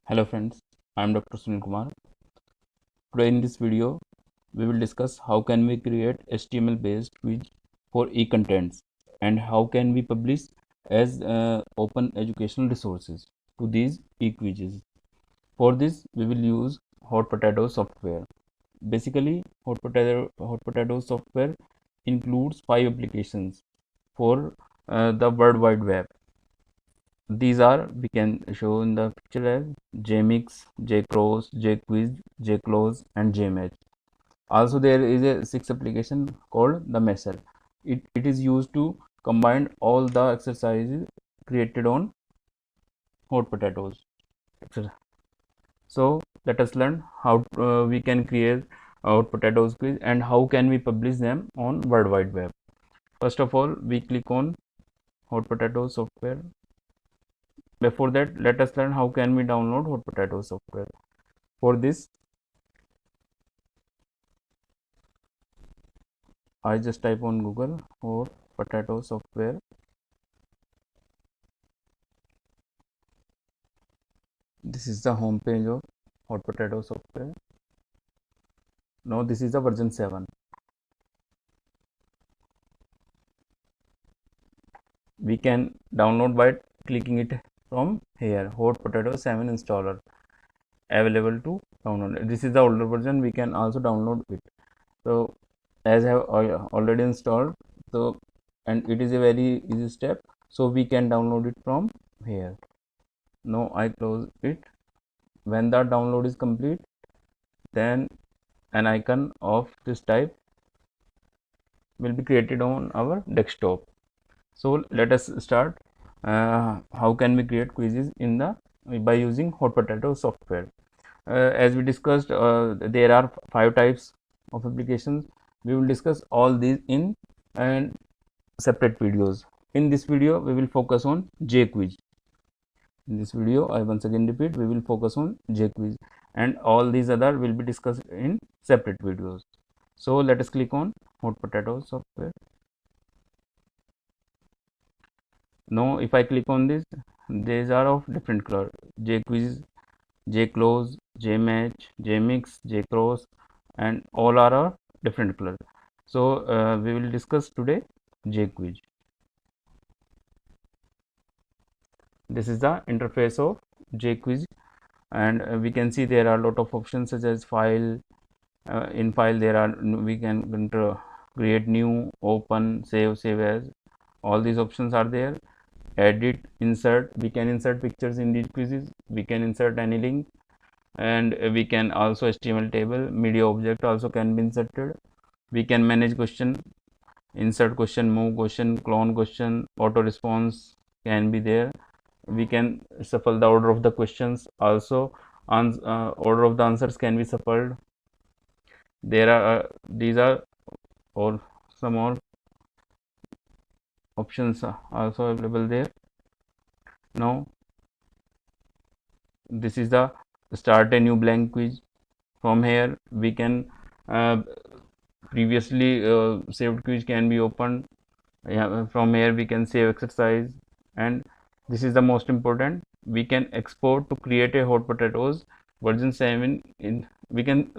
Hello friends, I am Dr. Sunil Kumar. Today in this video, we will discuss how can we create HTML based quiz for e-contents and how can we publish as open educational resources to these e-quizzes. For this, we will use Hot Potato software. Basically, Hot Potato software includes 5 applications for the World Wide Web. These are, we can show in the picture as JMix, JCross, JQuiz, JClose and JMatch. Also there is a 6 application called the Messer. It is used to combine all the exercises created on Hot Potatoes. So let us learn how we can create Hot Potatoes quiz and how can we publish them on World Wide Web. First of all, we click on Hot Potato software. Before that, let us learn how can we download Hot Potato software. For this, I just type on Google Hot Potato software. This is the home page of Hot Potato software. Now this is the version 7. We can download by clicking it from here. Hot Potato 7 installer available to download. This is the older version. We can also download it. So as I have already installed, so and it is a very easy step. So we can download it from here. Now I close it. When the download is complete, then an icon of this type will be created on our desktop. So let us start. How can we create quizzes in the by using Hot Potato software? As we discussed, there are 5 types of applications. We will discuss all these in and separate videos. In this video, we will focus on JQuiz. In this video, I once again repeat, we will focus on JQuiz, and all these other will be discussed in separate videos. So let us click on Hot Potato software. Now if I click on this, these are of different color: JQuiz, JClose, JMatch, JMix, JCross, and all are a different color. So we will discuss today JQuiz. This is the interface of JQuiz, and we can see there are a lot of options such as file. In file there are, we can create new, open, save as. All these options are there. Edit, insert, we can insert pictures in these quizzes, we can insert any link, and we can also HTML table, media object also can be inserted. We can manage question, insert question, move question, clone question, auto response can be there. We can shuffle the order of the questions also. Order of the answers can be shuffled. There are these are or some more options also available there. Now this is the start a new blank quiz. From here we can previously saved quiz can be opened. From here we can save exercise, and this is the most important, we can export to create a Hot Potatoes version 7 in. We can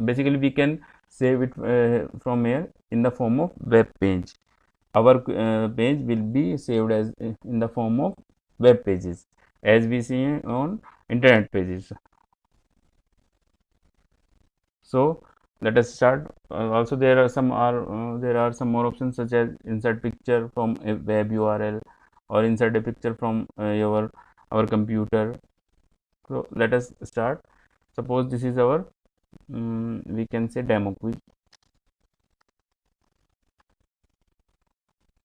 save it from here in the form of web page. Our page will be saved as in the form of web pages as we see on internet pages. So let us start. Also there are some more options such as insert picture from a web URL or insert a picture from our computer. So let us start. Suppose this is our we can say demo quiz.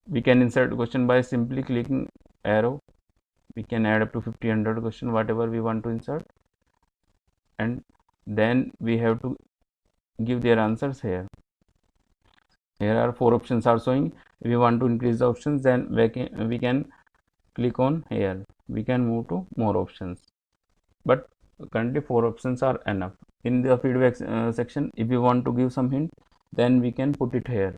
We can insert question by simply clicking arrow. We can add up to 50, 100 question, whatever we want to insert, and then we have to give their answers here. Here are 4 options are showing. If we want to increase the options, then we can click on here. We can move to more options, but currently 4 options are enough. In the feedback section, if you want to give some hint, then we can put it here.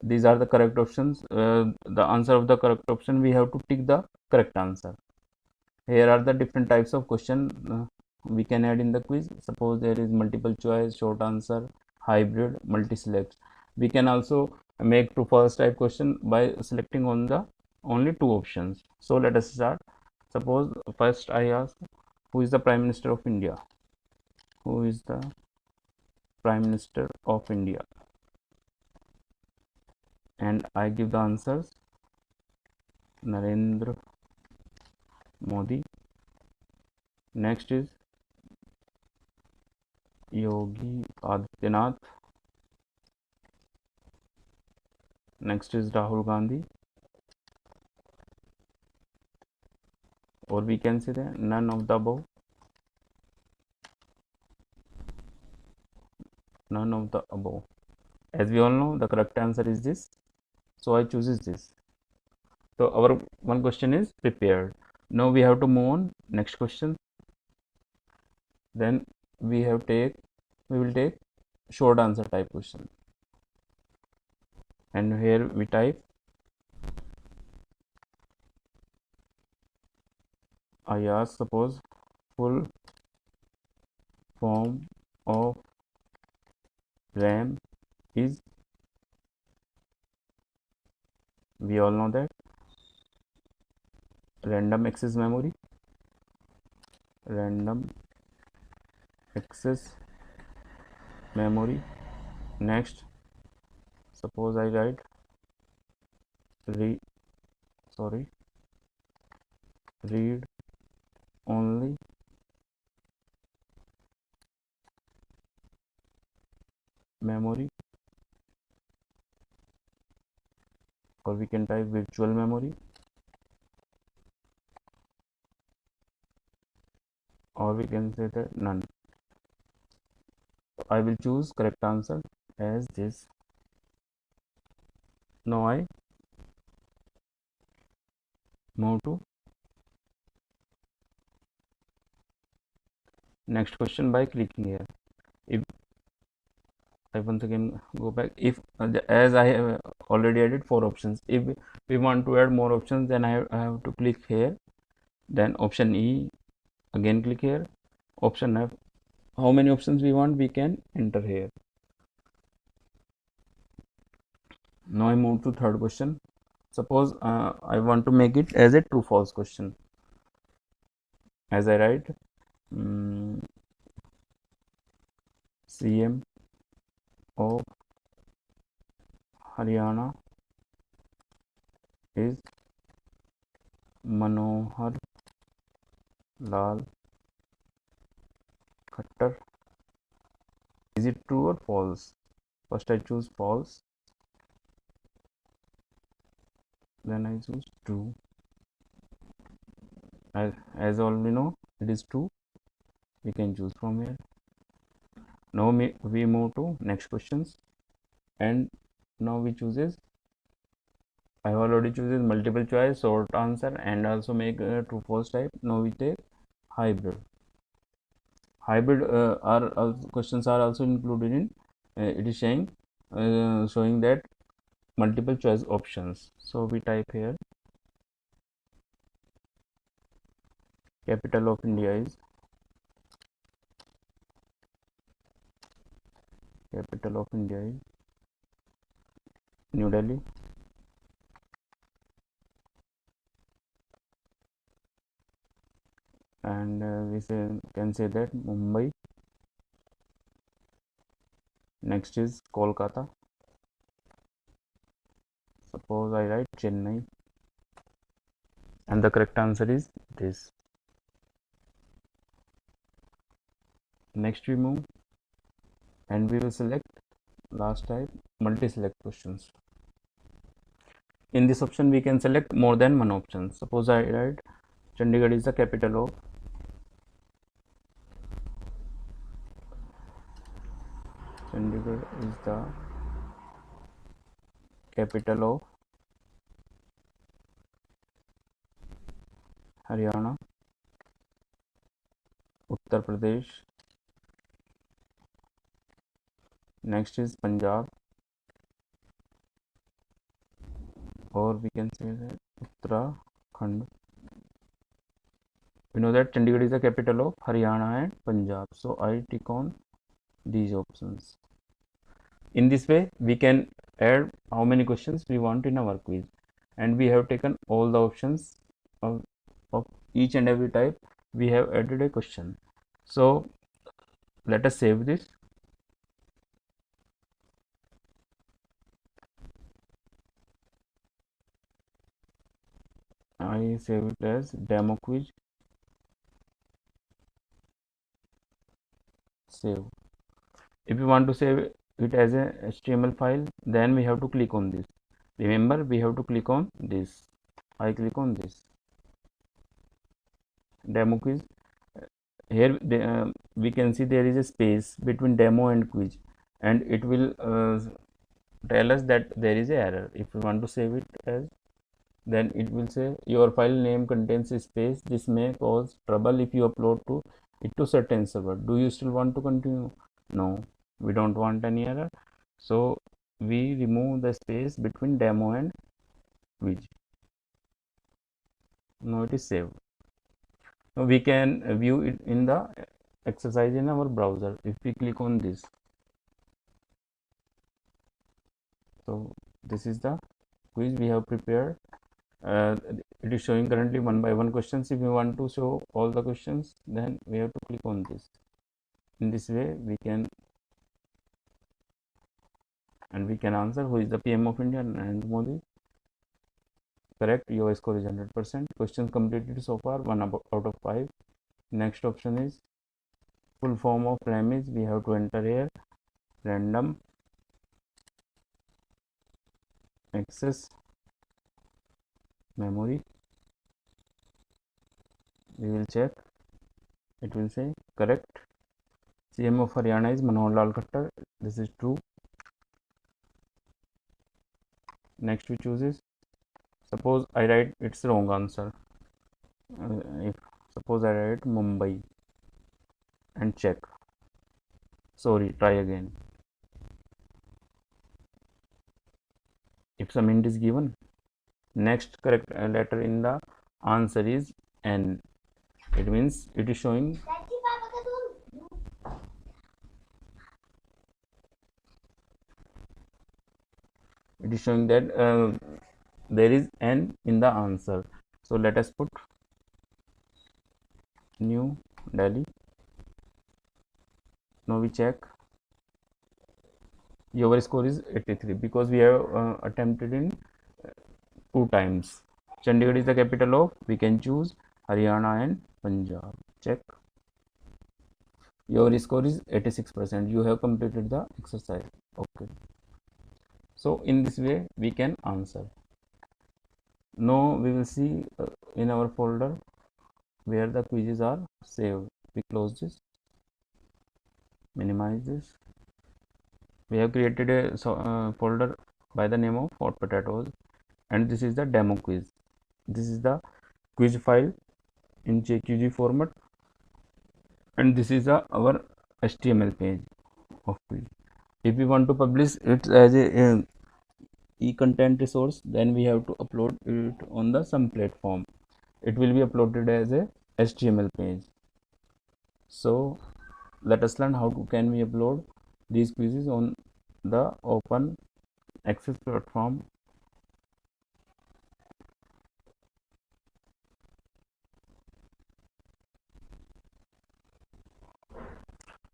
These are the correct options. The answer of the correct option, we have to tick the correct answer. Here are the different types of question we can add in the quiz. Suppose there is multiple choice, short answer, hybrid, multi-select. We can also make true false type question by selecting on the only two options. So let us start. Suppose first I ask, who is the Prime Minister of India? Who is the Prime Minister of India? And I give the answers. Narendra Modi. Next is Yogi Adityanath. Next is Rahul Gandhi. Or we can say that none of the above. None of the above. As we all know, the correct answer is this. So I chooses this. So our one question is prepared. Now we have to move on. Next question. Then we will take short answer type question. And here we type, I ask, suppose full form of RAM is, we all know that, random access memory. Random access memory. Next, suppose I write read only memory, or we can type virtual memory, or we can say that none. I will choose correct answer as this. Now I move to next question by clicking here. If I once again go back, if as I have already added 4 options, if we want to add more options, then I have to click here, then option E, again click here, option F. How many options we want, we can enter here. Now I move to third question. Suppose I want to make it as a true false question. As I write, CM of Haryana is Manohar Lal Khattar. Is it true or false? First I choose false, then I choose true. As all we know, it is true. We can choose from here. Now we move to next questions, and now we chooses, I have already chooses multiple choice, short answer, and also make a true false type. Now we take hybrid. Hybrid questions are also included in it is showing that multiple choice options. So we type here, capital of India is, New Delhi. And we can say that Mumbai. Next is Kolkata. Suppose I write Chennai, and the correct answer is this. Next we move, and we will select last type, multi-select questions. In this option we can select more than one option. Suppose I write Chandigarh is the capital of Haryana, Uttar Pradesh. Next is Punjab, or we can say that Uttarakhand. We know that Chandigarh is the capital of Haryana and Punjab, so I tick on these options. In this way we can add how many questions we want in our quiz, and we have taken all the options of each and every type. We have added a question. So let us save this. I save it as demo quiz. Save. If you want to save it as a HTML file, then we have to click on this. Remember, we have to click on this. I click on this demo quiz. Here we can see there is a space between demo and quiz, and it will tell us that there is a error. If we want to save it as, then it will say your file name contains a space. This may cause trouble if you upload to it to certain server. Do you still want to continue? No, we don't want any error, so we remove the space between demo and quiz. Now it is saved. Now we can view it in the exercise in our browser. If we click on this, so this is the quiz we have prepared. It is showing currently one by one questions. If we want to show all the questions, then we have to click on this. In this way we can answer who is the PM of India, Narendra Modi. Correct, your score is 100%. Questions completed so far 1 out of 5. Next option is full form of RAM is, we have to enter here random access memory. We will check, it will say correct. CM of Haryana is Manohar Lal Khattar. This is true. Next we choose is, suppose I write it's wrong answer. If suppose I write Mumbai and check, sorry, try again. If some hint is given, next correct letter in the answer is N. It means it is showing that there is N in the answer. So let us put New Delhi. Now we check. Your score is 83 because we have attempted in 2 times. Chandigarh is the capital of, we can choose Haryana and Punjab. Check. Your score is 86%. You have completed the exercise. Okay. So in this way we can answer. Now we will see in our folder where the quizzes are saved. We close this, minimize this. We have created a folder by the name of hot potatoes, and this is the demo quiz. This is the quiz file in JQG format, and this is our HTML page of quiz. If we want to publish it as a e-content resource, then we have to upload it on the some platform. It will be uploaded as a HTML page. So let us learn how can we upload these quizzes on the open access platform.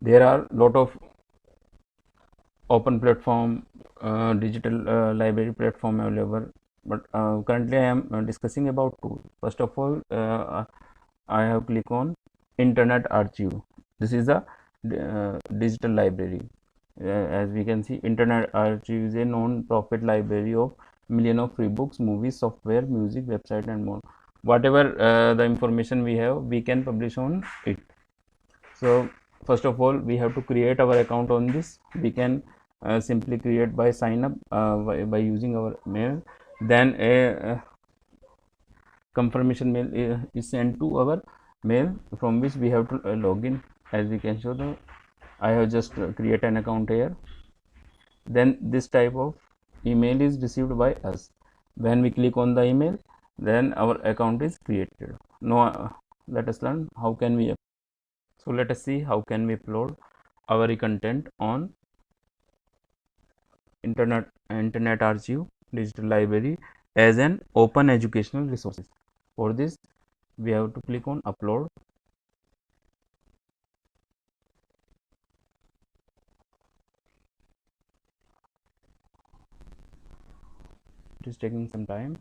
There are lot of open platform digital library platform available, but currently I am discussing about two. First of all, I have clicked on Internet Archive. This is a digital library. As we can see, Internet Archive is a non-profit library of million of free books, movies, software, music, website, and more. Whatever the information we have, we can publish on it. So first of all, we have to create our account on this. We can simply create by sign up by using our mail. Then a confirmation mail is sent to our mail, from which we have to log in. As we can show, I have just create an account here. Then this type of email is received by us. When we click on the email, then our account is created. Now let us learn how can we. So let us see how can we upload our content on Internet Archive digital library as an open educational resources. For this, we have to click on upload. It is taking some time.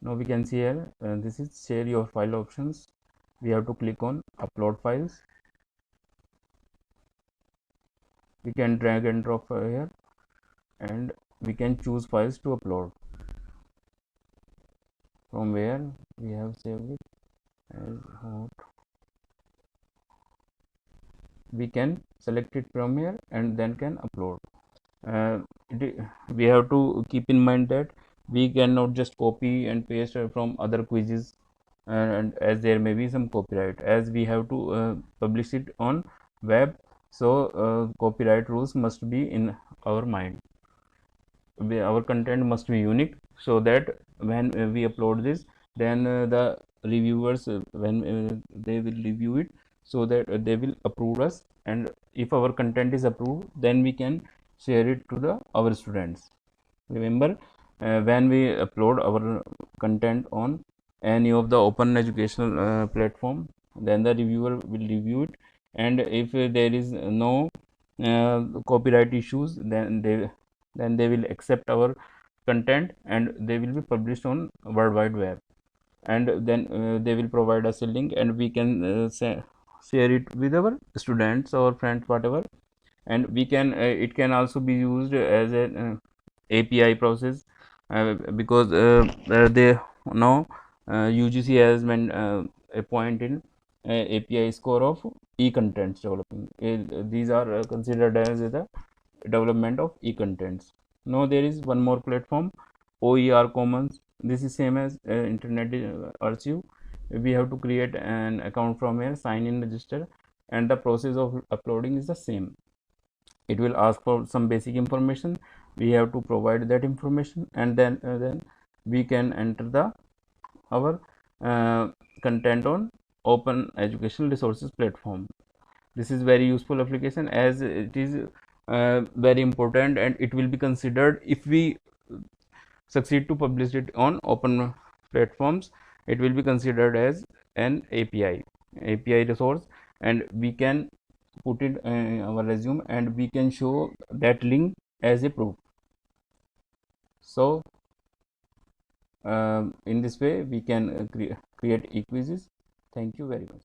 Now we can see here, this is share your file options. We have to click on upload files. We can drag and drop here, and we can choose files to upload from where we have saved it as hot. We can select it from here and then can upload. uh, we have to keep in mind that we cannot just copy and paste from other quizzes, and as there may be some copyright, as we have to publish it on web, so copyright rules must be in our mind. Our content must be unique, so that when we upload this, then the reviewers, when they will review it, so that they will approve us, and if our content is approved, then we can share it to the our students. Remember, when we upload our content on any of the open educational platform, then the reviewer will review it, and if there is no copyright issues, then they will accept our content, and they will be published on World Wide Web, and then they will provide us a link, and we can share it with our students or friends, whatever. And we can it can also be used as an API process, because they now UGC has a point in API score of e-contents developing. These are considered as the development of e-contents. Now there is one more platform, OER Commons. This is same as Internet Archive. We have to create an account from here, sign in, register, and the process of uploading is the same. It will ask for some basic information. We have to provide that information, and then we can enter the our uh, content on open educational resources platform. This is very useful application, as it is very important, and it will be considered if we succeed to publish it on open platforms. It will be considered as an API resource, and we can put it in our resume, and we can show that link as a proof. So in this way we can create e-quizzes. Thank you very much.